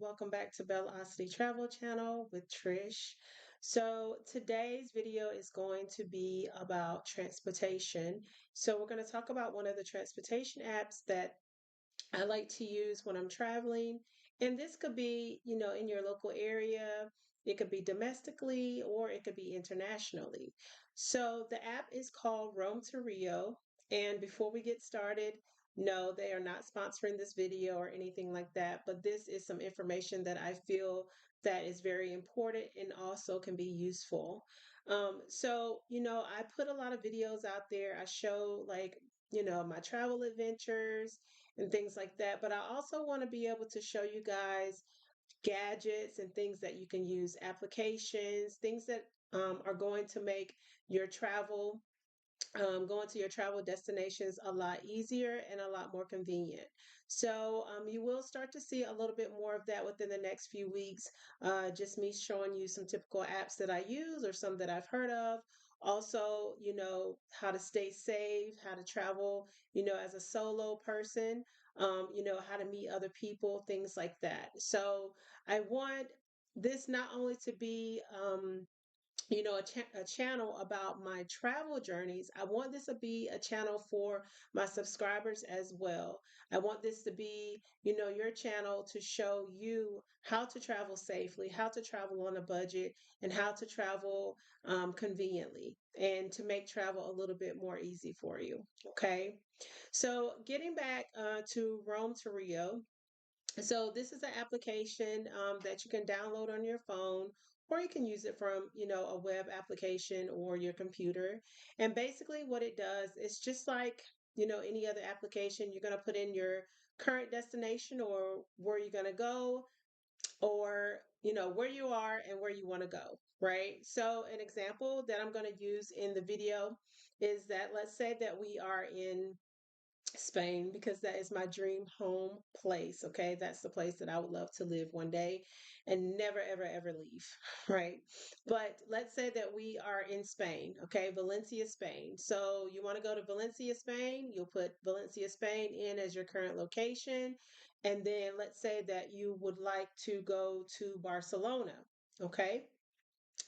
welcome back to Velocity Travel Channel with Trish. So today's video is going to be about transportation. So we're going to talk about one of the transportation apps that I like to use when I'm traveling. And this could be, in your local area, it could be domestically, or it could be internationally. So the app is called Rome2Rio. And before we get started, no, they are not sponsoring this video or anything like that, but this is some information that I feel that is very important and also can be useful. I put a lot of videos out there. I show my travel adventures and things like that. But I also want to be able to show you guys gadgets and things that you can use, applications, things that are going to make your travel going to your travel destinations a lot easier and a lot more convenient. So you will start to see a little bit more of that within the next few weeks. Just me showing you some typical apps that I use or some that I've heard of. Also, how to stay safe, how to travel, as a solo person, how to meet other people, things like that. So I want this not only to be a channel about my travel journeys. I want this to be a channel for my subscribers as well. I want this to be, your channel to show you how to travel safely, how to travel on a budget, and how to travel conveniently, and to make travel a little bit more easy for you. Okay. So getting back to Rome to Rio. So this is an application that you can download on your phone, or you can use it from, a web application or your computer. And basically what it does is just like, any other application, you're going to put in your current destination or where you're going to go, or, where you are and where you want to go, right? So an example that I'm going to use in the video is that, let's say that we are in Spain, because that is my dream home place. Okay. That's the place that I would love to live one day and never, ever, ever leave. Right. But let's say that we are in Spain. Okay. Valencia, Spain. So you want to go to Valencia, Spain. You'll put Valencia, Spain in as your current location. And then let's say that you would like to go to Barcelona. Okay.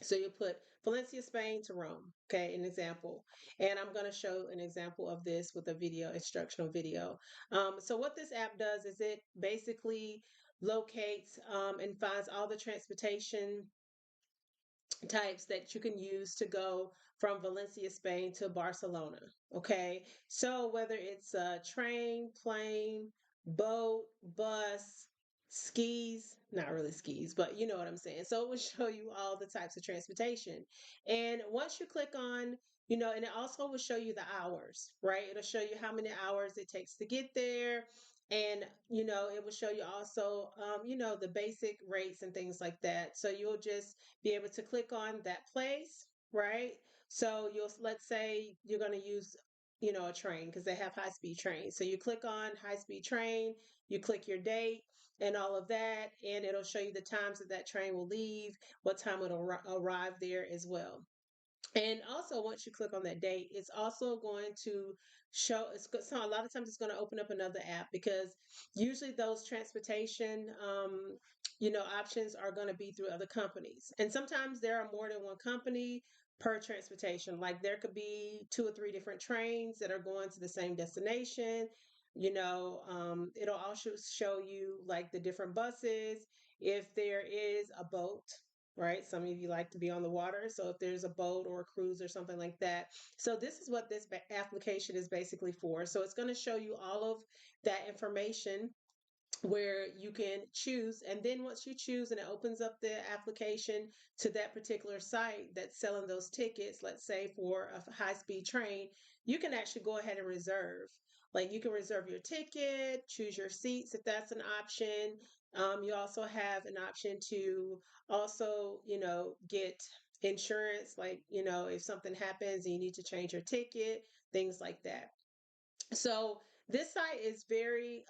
So you put Valencia, Spain to Rome. Okay, an example. And I'm going to show an example of this with a video, instructional video. So what this app does is it basically locates and finds all the transportation types that you can use to go from Valencia, Spain to Barcelona. Okay. So whether it's a train, plane, boat, bus, skis, not really skis, but you know what I'm saying. So it will show you all the types of transportation. And once you click on, and it also will show you the hours, right? It'll show you how many hours it takes to get there. And, it will show you also, the basic rates and things like that. So you'll just be able to click on that place, right? So let's say you're going to use, a train because they have high speed trains. So you click on high speed train, you click your date and all of that, and it'll show you the times that that train will leave, what time it'll arrive there as well. And also, once you click on that date, it's also going to show. So a lot of times, it's going to open up another app because usually those transportation, options are going to be through other companies, and sometimes there are more than one company per transportation. Like there could be two or three different trains that are going to the same destination. It'll also show you like the different buses. If there is a boat, right? Some of you like to be on the water. So if there's a boat or a cruise or something like that. So this is what this application is basically for. So it's going to show you all of that information where you can choose. And then once you choose and it opens up the application to that particular site that's selling those tickets, let's say for a high speed train, you can actually go ahead and reserve. Like you can reserve your ticket, choose your seats if that's an option. You also have an option to also, get insurance, like, if something happens and you need to change your ticket, things like that. So this site is very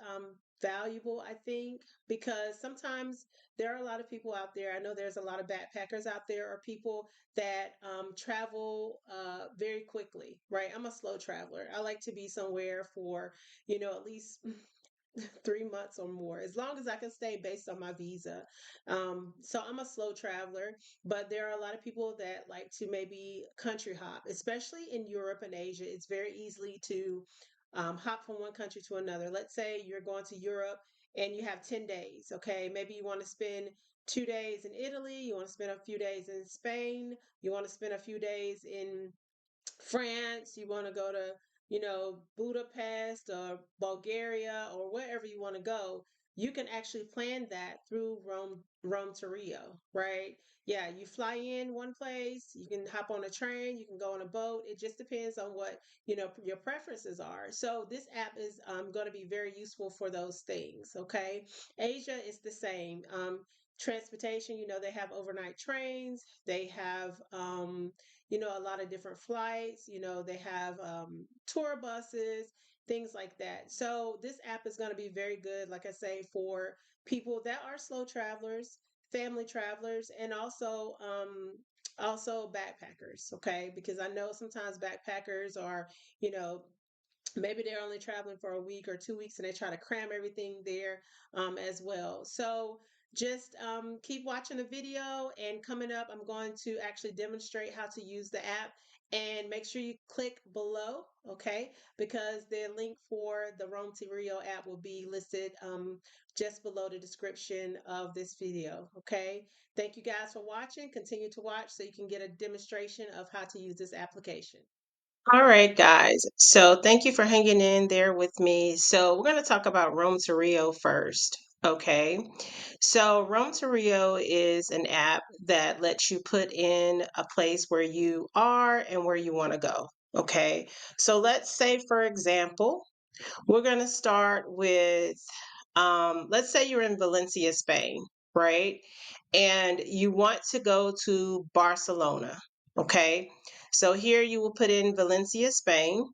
valuable, I think, because sometimes there are a lot of people out there. I know there's a lot of backpackers out there, or people that travel very quickly, right? I'm a slow traveler. I like to be somewhere for, at least 3 months or more, as long as I can stay based on my visa. So I'm a slow traveler, but there are a lot of people that like to maybe country hop, especially in Europe and Asia. It's very easily to hop from one country to another. Let's say you're going to Europe and you have 10 days. Okay, maybe you want to spend 2 days in Italy, you want to spend a few days in Spain, you want to spend a few days in France, you want to go to, Budapest or Bulgaria or wherever you want to go, you can actually plan that through Rome to Rio, right? Yeah, you fly in one place, you can hop on a train, you can go on a boat. It just depends on what, your preferences are. So this app is going to be very useful for those things, okay? Asia is the same. Transportation, they have overnight trains, they have a lot of different flights. They have tour buses, things like that. So this app is going to be very good, like I say, for people that are slow travelers, family travelers, and also backpackers. Okay, because I know sometimes backpackers are, you know, maybe they're only traveling for a week or 2 weeks and they try to cram everything there as well. So just keep watching the video, and coming up I'm going to actually demonstrate how to use the app, and make sure you click below, okay, because the link for the Rome2Rio app will be listed just below the description of this video. Okay, thank you guys for watching. Continue to watch so you can get a demonstration of how to use this application. All right, guys. So thank you for hanging in there with me. So we're going to talk about Rome2Rio first. Okay. So Rome2Rio is an app that lets you put in a place where you are and where you want to go. Okay. So let's say, for example, we're going to start with, let's say you're in Valencia, Spain, right? And you want to go to Barcelona. Okay. So here you will put in Valencia, Spain,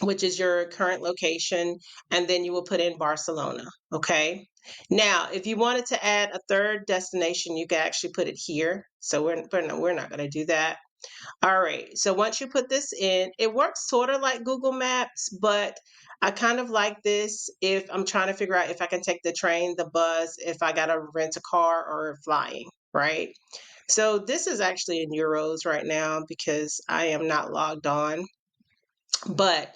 which is your current location, and then you will put in Barcelona. Okay. Now, if you wanted to add a third destination, you can actually put it here. So we're not going to do that. All right, so once you put this in, it works sort of like Google Maps, but I kind of like this if I'm trying to figure out if I can take the train, the bus, if I got to rent a car or flying, right? So this is actually in euros right now because I am not logged on. But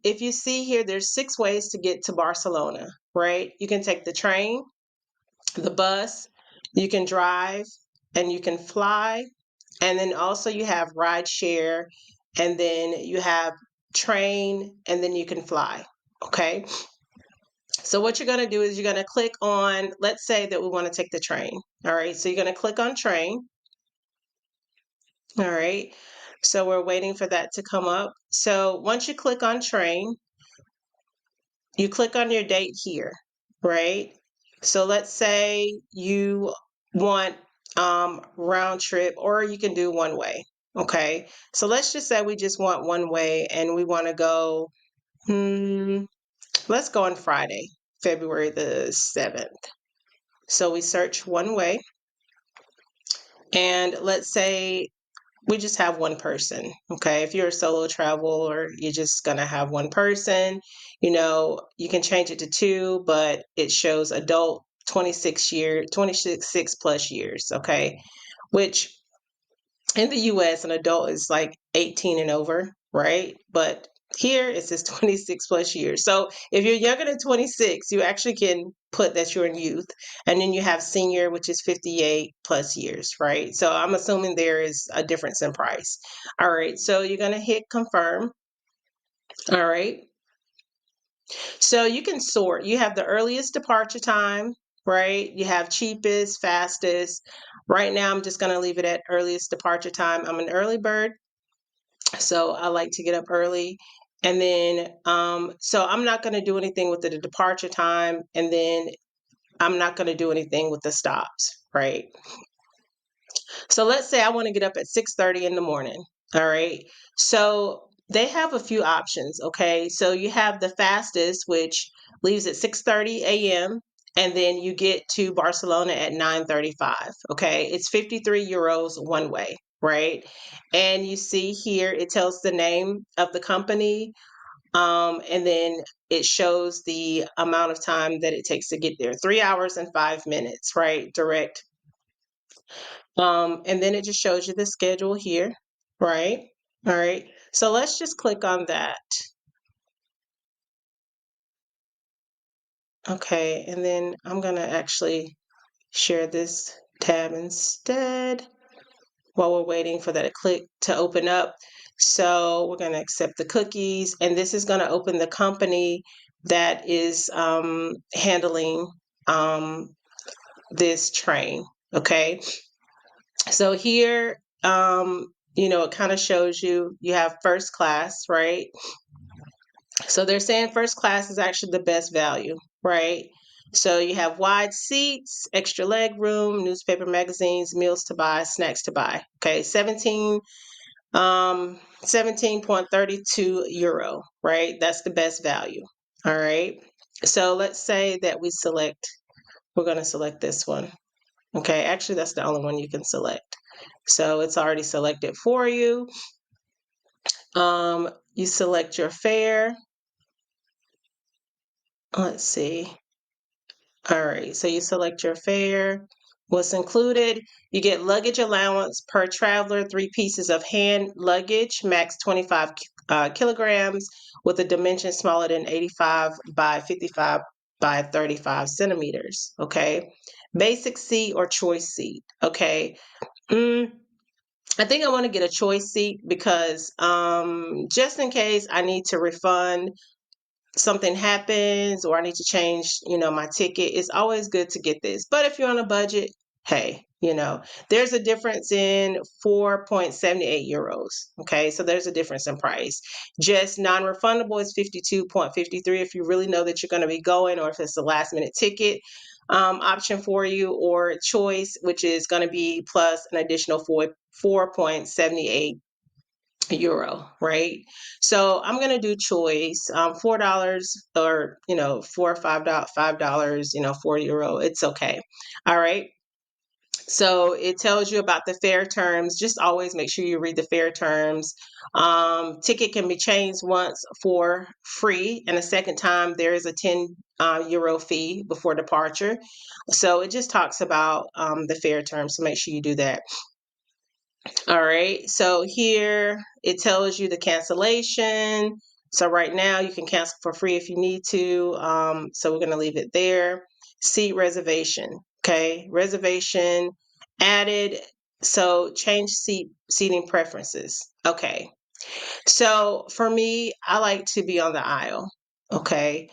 if you see here, there's 6 ways to get to Barcelona, right? You can take the train, the bus, you can drive, and you can fly. And then also you have ride share, and then you have train, and then you can fly. Okay. So what you're going to do is you're going to click on, let's say that we want to take the train. All right. So you're going to click on train. All right. So we're waiting for that to come up. So once you click on train, you click on your date here, right? So let's say you want round trip, or you can do one way. Okay, so let's just say we just want one way and we want to go, let's go on Friday, February the 7th. So we search one way, and let's say we just have one person. Okay, if you're a solo traveler, you're just gonna have one person. You can change it to two, but it shows adult 26 plus years. Okay, which in the US, an adult is like 18 and over, right? But here it says 26 plus years. So if you're younger than 26, you actually can put that you're in youth. And then you have senior, which is 58 plus years, right? So I'm assuming there is a difference in price. All right. So you're going to hit confirm. All right. So you can sort. You have the earliest departure time, right? You have cheapest, fastest. Right now, I'm just going to leave it at earliest departure time. I'm an early bird, so I like to get up early. And then, so I'm not going to do anything with the departure time. And then I'm not going to do anything with the stops, right? So let's say I want to get up at 6:30 in the morning. All right. So they have a few options. Okay. So you have the fastest, which leaves at 6:30 a.m. And then you get to Barcelona at 9:35. Okay. It's 53 euros one way. Right. And you see here, it tells the name of the company, And then it shows the amount of time that it takes to get there, 3 hours and 5 minutes, right? Direct. And then it just shows you the schedule here, right? All right. So let's just click on that. Okay. And then I'm going to actually share this tab instead while we're waiting for that click to open up. So we're going to accept the cookies, and this is going to open the company that is handling this train. Okay. So here, it kind of shows you have first class, right? So they're saying first class is actually the best value, right? So you have wide seats, extra leg room, newspaper, magazines, meals to buy, snacks to buy. Okay, 17.32 euro, right? That's the best value. All right. So let's say that we're going to select this one. Okay, actually that's the only one you can select. So it's already selected for you. You select your fare. Let's see. All right, so you select your fare. What's included? You get luggage allowance per traveler, 3 pieces of hand luggage, max 25 kilograms, with a dimension smaller than 85 by 55 by 35 centimeters. Okay. Basic seat or choice seat. Okay. I think I want to get a choice seat because just in case I need to refund, something happens, or I need to change, my ticket, it's always good to get this. But if you're on a budget, hey, there's a difference in 4.78 euros. Okay, so there's a difference in price. Just non-refundable is 52.53 if you really know that you're going to be going, or if it's a last minute ticket option for you, or choice, which is going to be plus an additional 4.78 euro, right? So I'm gonna do choice, $4, or $4 or $5, €4. It's okay. All right. So it tells you about the fare terms. Just always make sure you read the fare terms. Ticket can be changed once for free, and a second time there is a 10 euro fee before departure. So it just talks about the fare terms. So make sure you do that. All right, so here it tells you the cancellation. So right now you can cancel for free if you need to. So we're going to leave it there. Seat reservation. Okay, reservation added. So change seating preferences. Okay, so for me, I like to be on the aisle. Okay,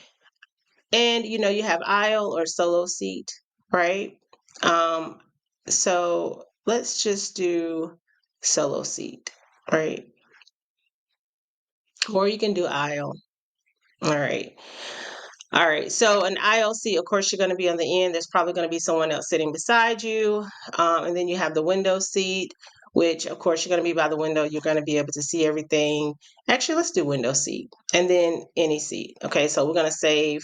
and you have aisle or solo seat, right? Um, so let's just do solo seat, right? Or you can do aisle. All right. All right. So an aisle seat, of course, you're going to be on the end. There's probably going to be someone else sitting beside you. And then you have the window seat, which, of course, you're going to be by the window. You're going to be able to see everything. Actually, let's do window seat and then any seat. Okay. So we're going to save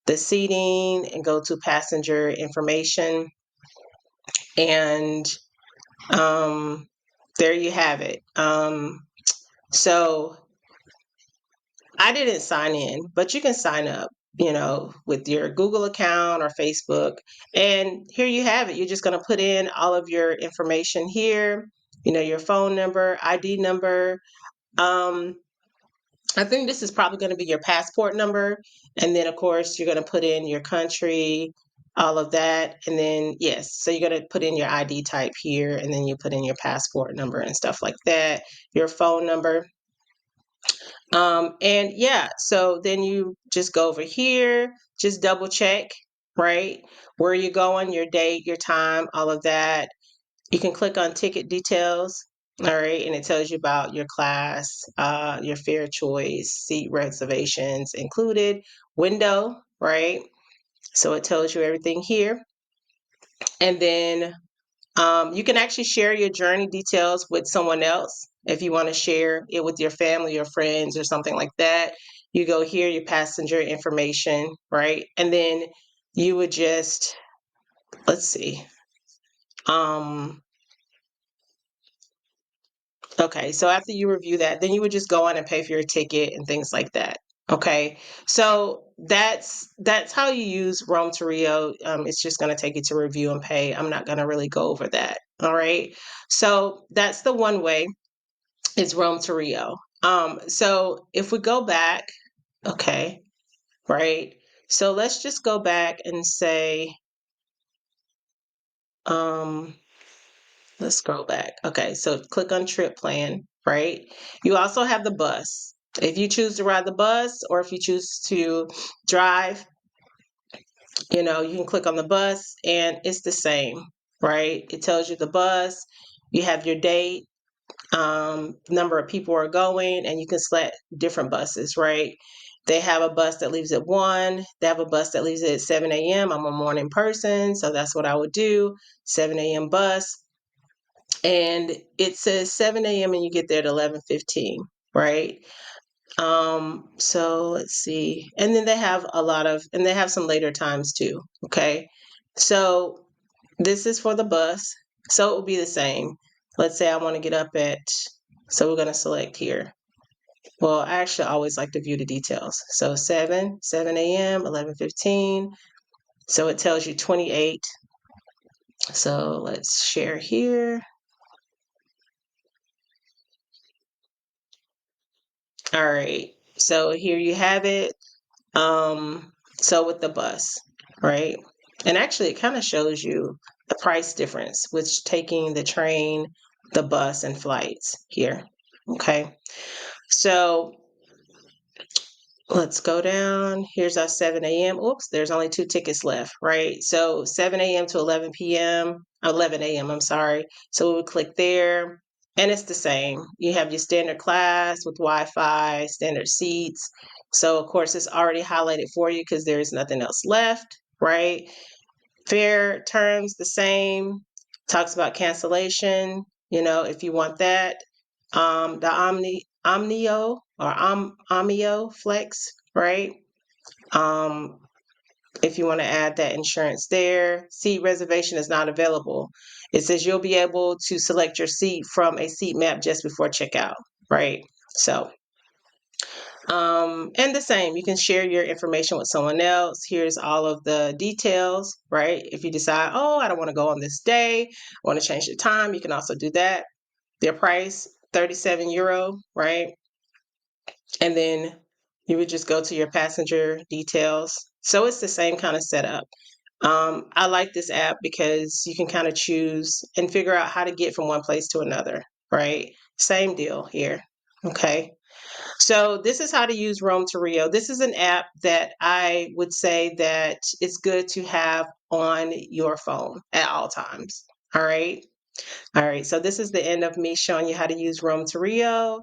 the seating and go to passenger information. And there you have it. So I didn't sign in, but you can sign up, with your Google account or Facebook. And here you have it. You're just going to put in all of your information here, your phone number, ID number. Um, I think this is probably going to be your passport number. And then, of course, you're going to put in your country, all of that. And then, yes, so you're going to put in your ID type here, and then you put in your passport number and stuff like that, your phone number. And yeah, so then you just go over here, just double check, right? Where you're going, your date, your time, all of that. You can click on ticket details, all right, and it tells you about your class, your fare choice, seat reservations included, window, right? So it tells you everything here. And then you can actually share your journey details with someone else if you want to share it with your family or friends or something like that. You go here, your passenger information, right? And then you would just, let's see. Um, Okay, so after you review that, then you would just go on and pay for your ticket and things like that. Okay, so that's how you use Rome2Rio. It's just going to take you to review and pay. I'm not going to really go over that. All right, so that's the one way. Is Rome2Rio. So if we go back, okay, right. So let's just go back and say, um, let's scroll back. Okay, so click on trip plan, right? You also have the bus. If you choose to ride the bus or if you choose to drive, you can click on the bus and it's the same, right? It tells you the bus, you have your date, number of people are going, and you can select different buses, right? They have a bus that leaves at 1. They have a bus that leaves at 7 a.m. I'm a morning person, so that's what I would do, 7 a.m. bus. And it says 7 a.m. and you get there at 11:15, right? So let's see. And then they have some later times too, okay? So this is for the bus. So it will be the same. Let's say I want to get up at, so we're going to select here. Well, I actually always like to view the details. So 7 a.m., 11:15. So it tells you 28. So let's share here. All right. So here you have it. So with the bus, right? And actually it kind of shows you the price difference with taking the train, the bus, and flights here. Okay. So let's go down. Here's our 7 a.m. Oops, there's only 2 tickets left, right? So 7 a.m. to 11 p.m., 11 a.m., I'm sorry. So we would click there, and it's the same. You have your standard class with Wi-Fi, standard seats. So, of course, it's already highlighted for you because there is nothing else left, right? Fare terms, the same. Talks about cancellation, if you want that. The Omnio or Omio Flex, right? Um, if you want to add that insurance there. Seat reservation is not available. It says you'll be able to select your seat from a seat map just before checkout, right? So, and the same, you can share your information with someone else. Here's all of the details, right? If you decide, oh, I don't want to go on this day, I want to change the time, you can also do that. Their price, 37 euro, right? And then you would just go to your passenger details. So it's the same kind of setup. I like this app because you can kind of choose and figure out how to get from one place to another, right? Same deal here. Okay. So this is how to use Rome2Rio. This is an app that I would say that it's good to have on your phone at all times. All right. All right. So this is the end of me showing you how to use Rome2Rio.